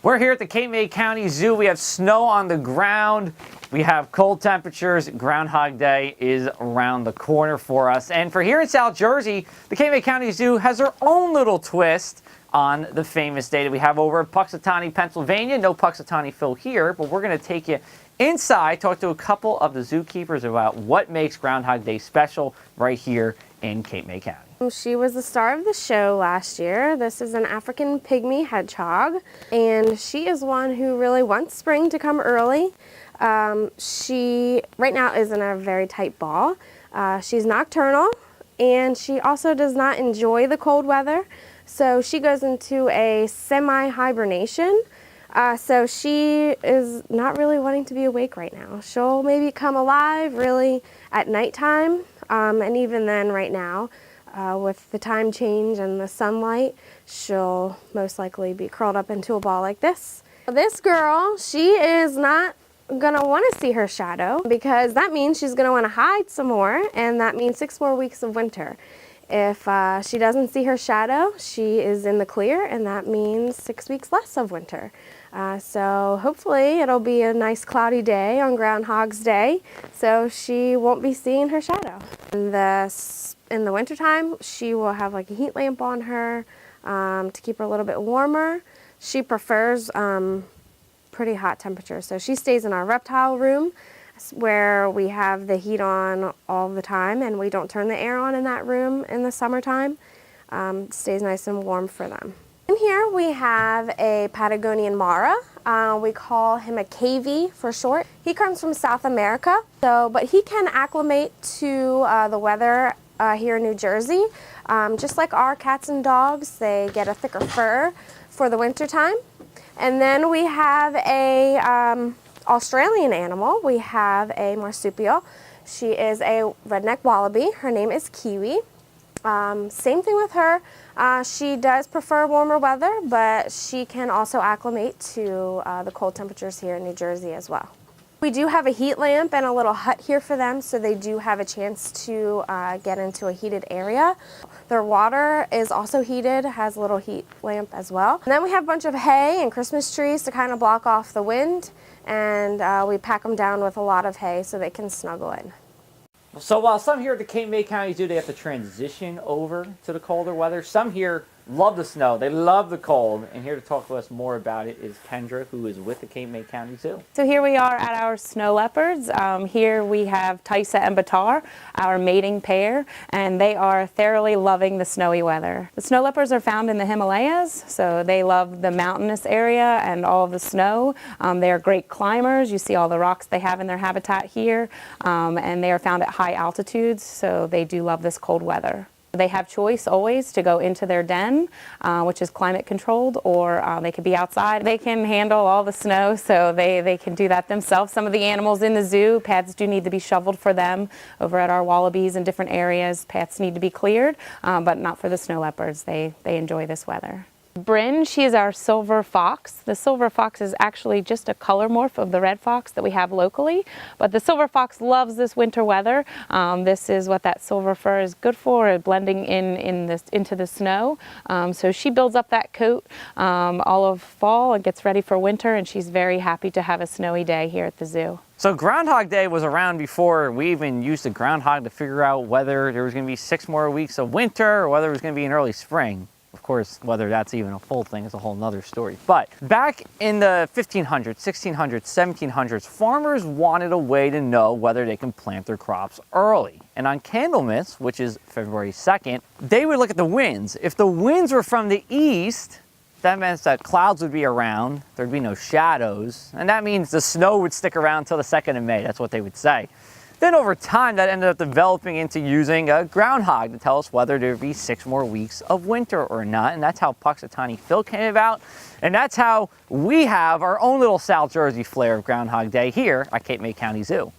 We're here at the Cape May County Zoo. We have snow on the ground. We have cold temperatures. Groundhog Day is around the corner for us. And for here in South Jersey, the Cape May County Zoo has their own little twist on the famous day that we have over at Punxsutawney, Pennsylvania. No Punxsutawney Phil here, but we're going to take you inside, talk to a couple of the zookeepers about what makes Groundhog Day special right here in Cape May County. She was the star of the show last year. This is an African pygmy hedgehog, and she is one who really wants spring to come early. She right now is in a very tight ball. She's nocturnal, and she also does not enjoy the cold weather, so she goes into a semi-hibernation. So she is not really wanting to be awake right now. She'll maybe come alive really at nighttime, and even then right now, with the time change and the sunlight, she'll most likely be curled up into a ball like this. This girl, she is not gonna want to see her shadow, because that means she's gonna want to hide some more, and that means 6 more weeks of winter. If she doesn't see her shadow, she is in the clear, and that means 6 weeks less of winter. So hopefully it'll be a nice cloudy day on Groundhog's Day, so she won't be seeing her shadow. In the wintertime, she will have like a heat lamp on her to keep her a little bit warmer. She prefers pretty hot temperatures, so she stays in our reptile room where we have the heat on all the time, and we don't turn the air on in that room in the summertime. It stays nice and warm for them. In here we have a Patagonian Mara. We call him a KV for short. He comes from South America, but he can acclimate to the weather here in New Jersey. Just like our cats and dogs, they get a thicker fur for the winter time. And then we have a Australian animal. We have a marsupial. She is a redneck wallaby. Her name is Kiwi. Same thing with her. She does prefer warmer weather, but she can also acclimate to the cold temperatures here in New Jersey as well. We do have a heat lamp and a little hut here for them, so they do have a chance to get into a heated area. Their water is also heated, has a little heat lamp as well. And then we have a bunch of hay and Christmas trees to kind of block off the wind, and we pack them down with a lot of hay so they can snuggle in. So while some here at the Cape May County Zoo, they have to transition over to the colder weather, some here love the snow, they love the cold, and here to talk to us more about it is Kendra, who is with the Cape May County Zoo. So here we are at our snow leopards. Here we have Taisa and Batar, our mating pair, and they are thoroughly loving the snowy weather. The snow leopards are found in the Himalayas, so they love the mountainous area and all of the snow. They are great climbers. You see all the rocks they have in their habitat here, and they are found at high altitudes, so they do love this cold weather. They have choice always to go into their den, which is climate controlled, or they could be outside. They can handle all the snow, so they can do that themselves. Some of the animals in the zoo, paths do need to be shoveled for them. Over at our wallabies in different areas, paths need to be cleared, but not for the snow leopards. They enjoy this weather. Bryn, she is our silver fox. The silver fox is actually just a color morph of the red fox that we have locally, but the silver fox loves this winter weather. This is what that silver fur is good for, blending into the snow. So she builds up that coat all of fall and gets ready for winter, and she's very happy to have a snowy day here at the zoo. So Groundhog Day was around before we even used the groundhog to figure out whether there was going to be 6 more weeks of winter or whether it was going to be an early spring. Of course, whether that's even a full thing is a whole nother story. But back in the 1500s, 1600s, 1700s, farmers wanted a way to know whether they can plant their crops early. And on Candlemas, which is February 2nd, they would look at the winds. If the winds were from the east, that meant that clouds would be around, there'd be no shadows, and that means the snow would stick around until the 2nd of May. That's what they would say. Then over time, that ended up developing into using a groundhog to tell us whether there'd be 6 more weeks of winter or not. And that's how Punxsutawney Phil came about. And that's how we have our own little South Jersey flair of Groundhog Day here at Cape May County Zoo.